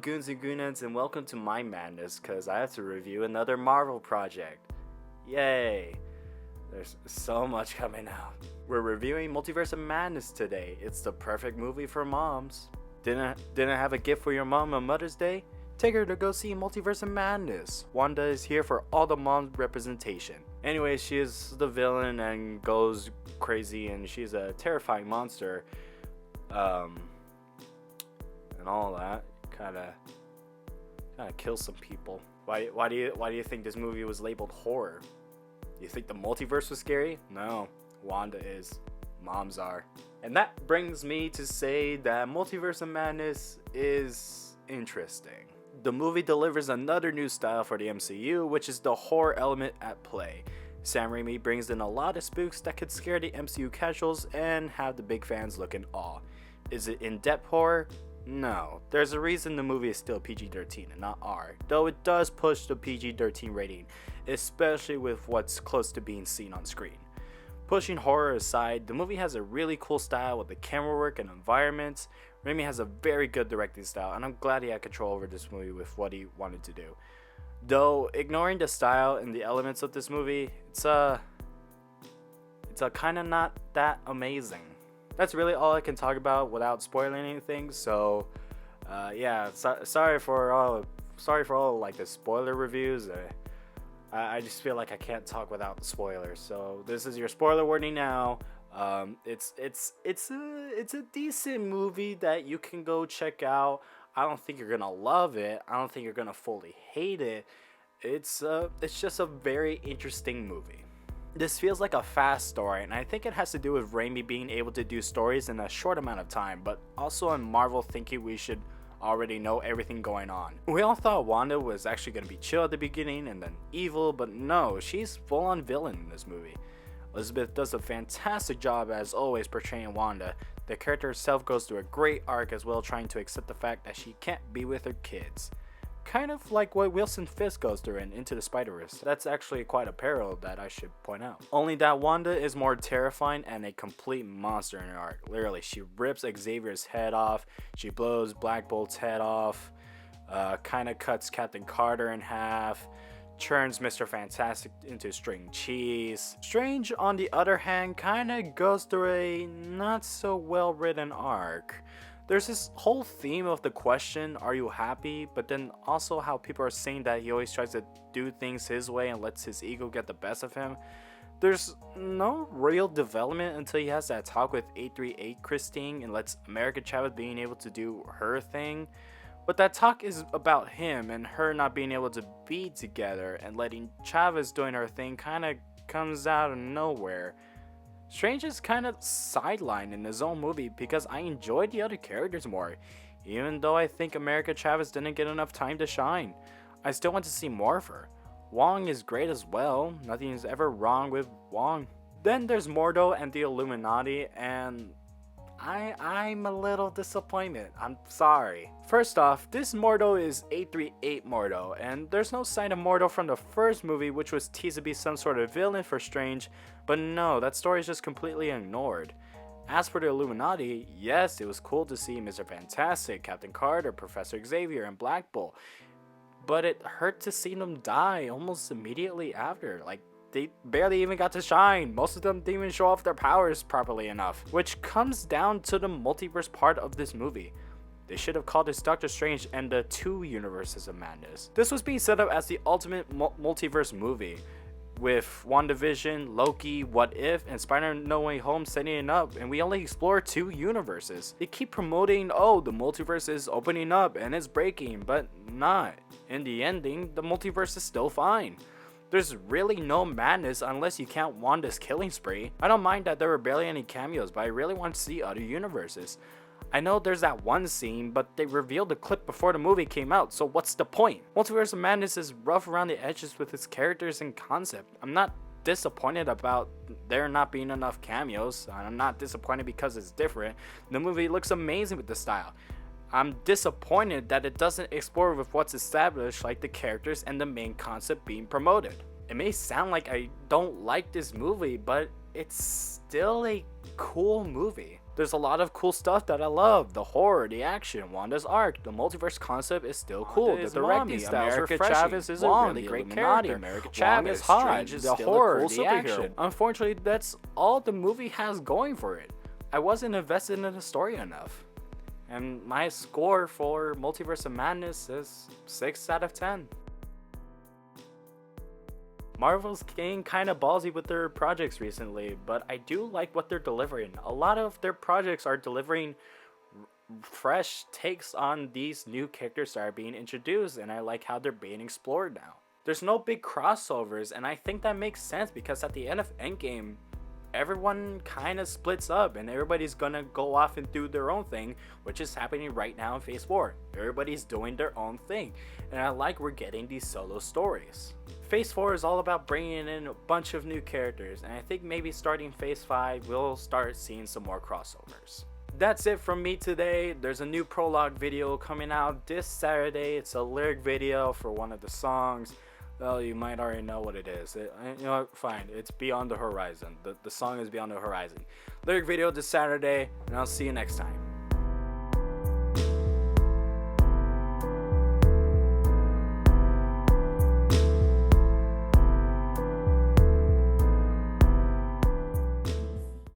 up, goons and goonettes, and welcome to my madness, because I have to review another Marvel project. Yay! There's so much coming out. We're reviewing Multiverse of Madness today. It's the perfect movie for moms. Didn't have a gift for your mom on Mother's Day? Take her to go see Multiverse of Madness. Wanda is here for all the mom representation. Anyway, she is the villain and goes crazy, and she's a terrifying monster. And all that kind of kills some people. Why do you think this movie was labeled horror? You think the multiverse was scary? No, Wanda is. Moms are. And that brings me to say that Multiverse of Madness is interesting. The movie delivers another new style for the MCU, which is the horror element at play. Sam Raimi brings in a lot of spooks that could scare the MCU casuals and have the big fans look in awe. Is it in-depth horror? No. There's a reason the movie is still PG-13 and not R, though it does push the PG-13 rating, especially with what's close to being seen on screen. Pushing horror aside, the movie has a really cool style with the camera work and environments. Raimi has a very good directing style, and I'm glad he had control over this movie with what he wanted to do. Though, ignoring the style and the elements of this movie, it's a kind of not that amazing. That's really all I can talk about without spoiling anything. So, sorry for all like the spoiler reviews. I just feel like I can't talk without spoilers. So this is your spoiler warning now. It's a decent movie that you can go check out. I don't think you're gonna love it. I don't think you're gonna fully hate it. It's just a very interesting movie. This feels like a fast story, and I think it has to do with Raimi being able to do stories in a short amount of time, but also on Marvel thinking we should already know everything going on. We all thought Wanda was actually going to be chill at the beginning and then evil, but no, she's full-on villain in this movie. Elizabeth does a fantastic job as always portraying Wanda. The character herself goes through a great arc as well, trying to accept the fact that she can't be with her kids. Kind of like what Wilson Fisk goes through in Into the Spider-Verse. That's actually quite a parallel that I should point out. Only that Wanda is more terrifying and a complete monster in her arc. Literally, she rips Xavier's head off, she blows Black Bolt's head off, kind of cuts Captain Carter in half, turns Mr. Fantastic into string cheese. Strange, on the other hand, kind of goes through a not so well written arc. There's this whole theme of the question, are you happy? But then also how people are saying that he always tries to do things his way and lets his ego get the best of him. There's no real development until he has that talk with 838 Christine and lets America Chavez being able to do her thing. But that talk is about him and her not being able to be together, and letting Chavez doing her thing kind of comes out of nowhere. Strange is kind of sidelined in his own movie because I enjoyed the other characters more, even though I think America Chavez didn't get enough time to shine. I still want to see more of her. Wong is great as well, nothing is ever wrong with Wong. Then there's Mordo and the Illuminati, and I'm a little disappointed. I'm sorry. First off, this Mordo is 838 Mordo, and there's no sign of Mordo from the first movie, which was teased to be some sort of villain for Strange, but no, that story is just completely ignored. As for the Illuminati, yes, it was cool to see Mr. Fantastic, Captain Carter, Professor Xavier, and Black Bolt, but it hurt to see them die almost immediately after. Like, they barely even got to shine. Most of them didn't even show off their powers properly enough, which comes down to the multiverse part of this movie. They should have called this Doctor Strange and the Two Universes of Madness. This was being set up as the ultimate multiverse movie, with WandaVision, Loki, What If, and Spider-Man No Way Home setting it up, and we only explore two universes. They keep promoting, oh, the multiverse is opening up and it's breaking, but not. In the ending, the multiverse is still fine. There's really no madness unless you count Wanda's killing spree. I don't mind that there were barely any cameos, but I really want to see other universes. I know there's that one scene, but they revealed the clip before the movie came out, so what's the point? Multiverse of Madness is rough around the edges with its characters and concept. I'm not disappointed about there not being enough cameos. I'm not disappointed because it's different. The movie looks amazing with the style. I'm disappointed that it doesn't explore with what's established, like the characters and the main concept being promoted. It may sound like I don't like this movie, but it's still a cool movie. There's a lot of cool stuff that I love. The horror, the action, Wanda's arc, the multiverse concept is still cool. The directing style is refreshing. Chavez is a really great character. America Chavez is hot. The horror, the action. Unfortunately, that's all the movie has going for it. I wasn't invested in the story enough. And my score for Multiverse of Madness is 6 out of 10. Marvel's getting kind of ballsy with their projects recently, but I do like what they're delivering. A lot of their projects are delivering fresh takes on these new characters that are being introduced, and I like how they're being explored now. There's no big crossovers, and I think that makes sense because at the end of Endgame, everyone kind of splits up and everybody's gonna go off and do their own thing, which is happening right now in Phase 4. Everybody's doing their own thing, and I like we're getting these solo stories. Phase 4 is all about bringing in a bunch of new characters, and I think maybe starting Phase 5 we'll start seeing some more crossovers. That's it from me today. There's a new prologue video coming out this Saturday. It's a lyric video for one of the songs. Well, you might already know what it is. You know what? Fine. It's Beyond the Horizon. The song is Beyond the Horizon. Lyric video this Saturday, and I'll see you next time.